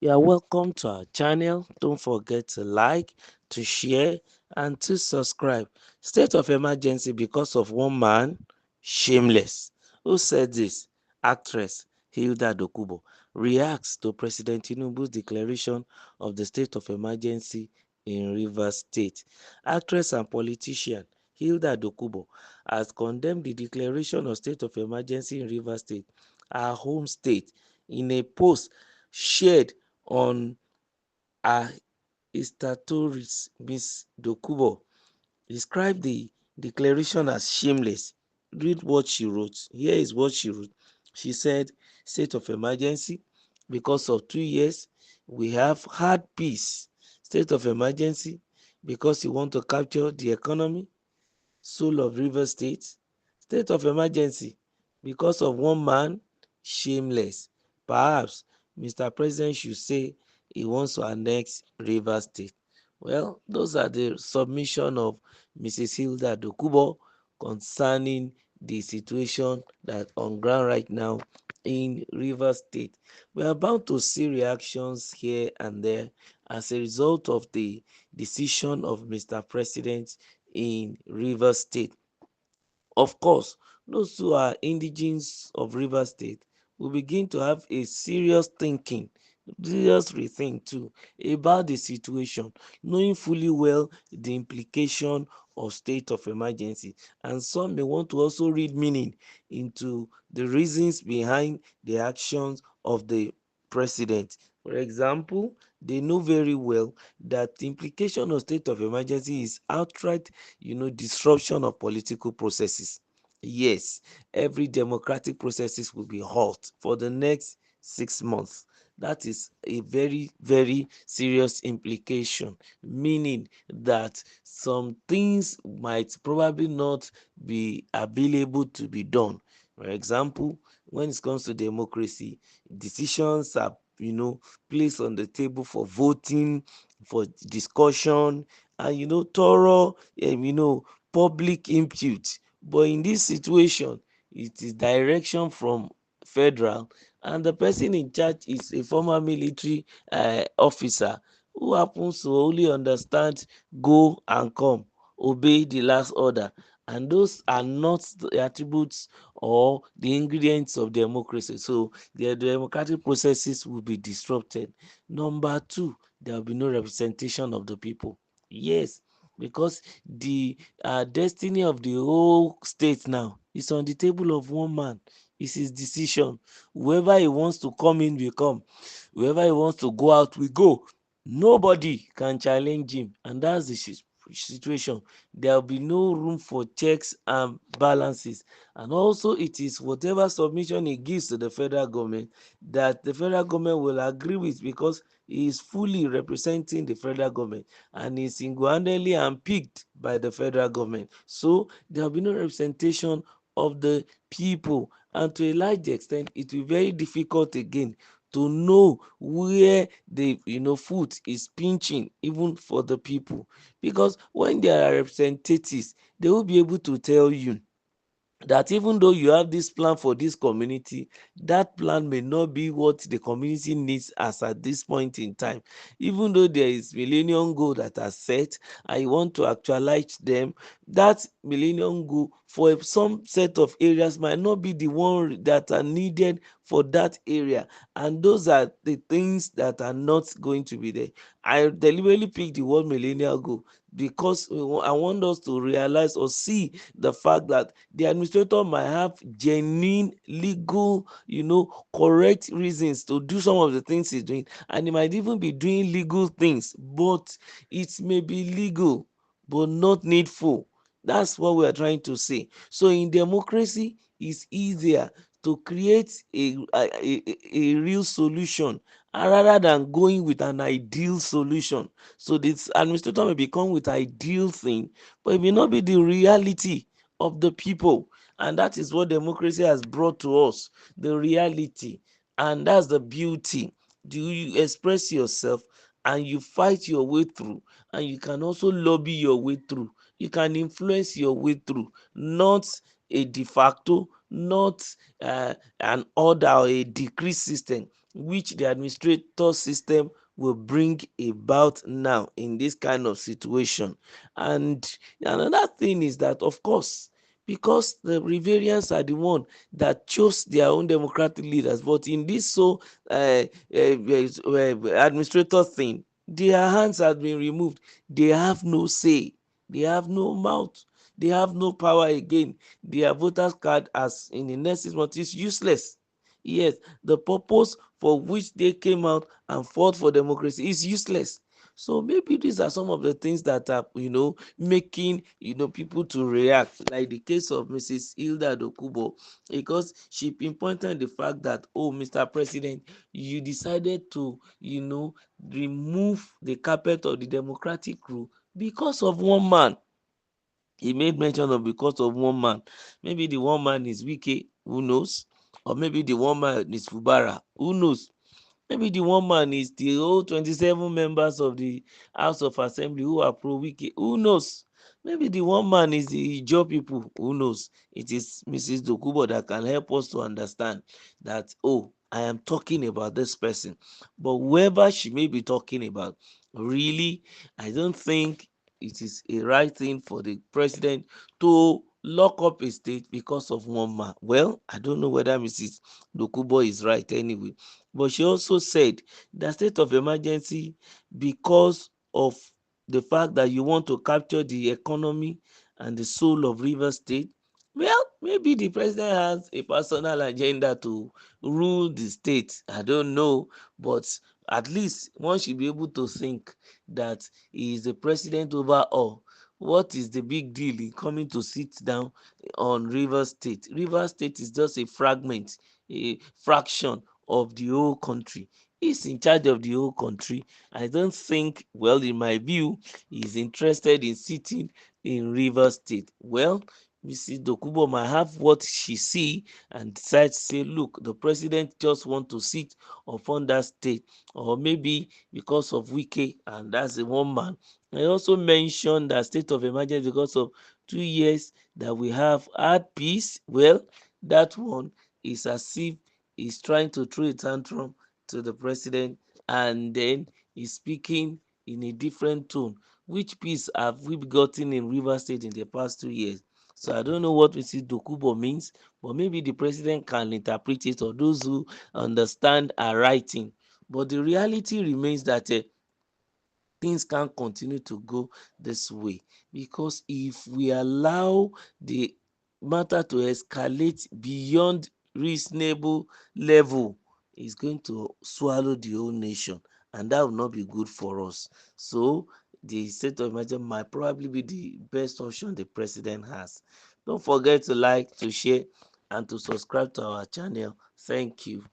You are welcome to our channel. Don't forget to like, to share, and to subscribe. State of emergency because of one man, shameless. Who said this? Actress Hilda reacts to President Tinubu's declaration of the state of emergency in Rivers State. Actress and politician Hilda has condemned the declaration of state of emergency in Rivers State, her home state, in a post shared on her Instastories. Ms. Dokubo described the declaration as shameless. Read what she wrote. Here is what she wrote. She said, state of emergency because of 2 years we have had peace. State of emergency because you want to capture the economy, soul of Rivers State. State of emergency because of one man, shameless. Perhaps Mr. President should say he wants to annex Rivers State. Well, those are the submission of Mrs. Hilda Dokubo concerning the situation that on ground right now in Rivers State. We are bound to see reactions here and there as a result of the decision of Mr. President in Rivers State. Of course, those who are indigenes of Rivers State will begin to have a serious rethink too about the situation, knowing fully well the implication of state of emergency. And some may want to also read meaning into the reasons behind the actions of the president. For example, they know very well that the implication of state of emergency is outright, disruption of political processes. Yes, every democratic processes will be halt for the next 6 months. That is a very, very serious implication, meaning that some things might probably not be available to be done. For example, when it comes to democracy, decisions are, placed on the table for voting, for discussion, and thorough, public input. But in this situation, it is direction from federal, and the person in charge is a former military officer who happens to only understand go and come, obey the last order, and those are not the attributes or the ingredients of democracy. So the democratic processes will be disrupted. Number two, there will be no representation of the people. Yes, because the destiny of the whole state now is on the table of one man. It's his decision. Whoever he wants to come in will come. Whoever he wants to go out will go. Nobody can challenge him, and that's the situation. There will be no room for checks and balances. And also, it is whatever submission he gives to the federal government that the federal government will agree with, because he is fully representing the federal government and is single-handedly handpicked by the federal government. So there will be no representation of the people, and to a large extent it will be very difficult again to know where the foot is pinching, even for the people, because when there are representatives, they will be able to tell you that even though you have this plan for this community, that plan may not be what the community needs as at this point in time. Even though there is millennium goal that are set and you want to actualize them, that millennium goal for some set of areas might not be the one that are needed for that area, and those are the things that are not going to be there. I deliberately picked the word millennial goal because I want us to realize or see the fact that the administrator might have genuine legal, correct reasons to do some of the things he's doing, and he might even be doing legal things, but it may be legal but not needful. That's what we are trying to say. So in democracy, it's easier to create a real solution rather than going with an ideal solution. So this administrator may become with ideal thing, but it may not be the reality of the people. And that is what democracy has brought to us, the reality. And that's the beauty. Do you express yourself and you fight your way through, and you can also lobby your way through. You can influence your way through, not a de facto, not an order or a decree system. which the administrator system will bring about now in this kind of situation. And another thing is that, of course, because the Riverians are the one that chose their own democratic leaders, but in this administrator thing, their hands have been removed. They have no say, they have no mouth, they have no power again. Their voters card, as in the next 6 months, is useless. Yes, the purpose for which they came out and fought for democracy is useless. So maybe these are some of the things that are, making, people to react, like the case of Mrs. Hilda Dokubo, because she pinpointed the fact that, oh, Mr. President, you decided to, remove the carpet of the democratic rule because of one man. He made mention of because of one man. Maybe the one man is Wike, who knows? Or maybe the one man is Fubara, who knows? Maybe the one man is the whole 27 members of the House of Assembly who are pro-Wike, who knows? Maybe the one man is the Ijaw people, who knows? It is Mrs. Dokubo that can help us to understand that, oh, I am talking about this person. But whoever she may be talking about, really, I don't think it is a right thing for the president to lock up a state because of one man. Well, I don't know whether Mrs. Dokubo is right anyway, but she also said that state of emergency because of the fact that you want to capture the economy and the soul of Rivers State. Well, maybe the president has a personal agenda to rule the state. I don't know, but at least one should be able to think that he is the president over all. What is the big deal in coming to sit down on Rivers State? Rivers State is just a fragment, a fraction of the whole country. He's in charge of the whole country. I don't think, well, in my view, he's interested in sitting in Rivers State. Well, Mrs. Dokubo might have what she see and decide to say, look, the president just want to sit upon that state, or maybe because of Wike, and that's the one man. I also mentioned that state of emergency because of 2 years that we have had peace. Well, that one is as if he's trying to throw a tantrum to the president, and then he's speaking in a different tone. Which peace have we gotten in Rivers State in the past 2 years? So I don't know what Mrs. Dokubo means, but maybe the president can interpret it, or those who understand are writing. But the reality remains that things can't continue to go this way, because if we allow the matter to escalate beyond reasonable level, it's going to swallow the whole nation, and that will not be good for us. So the state of emergency might probably be the best option the president has. Don't forget to like, to share, and to subscribe to our channel. Thank you.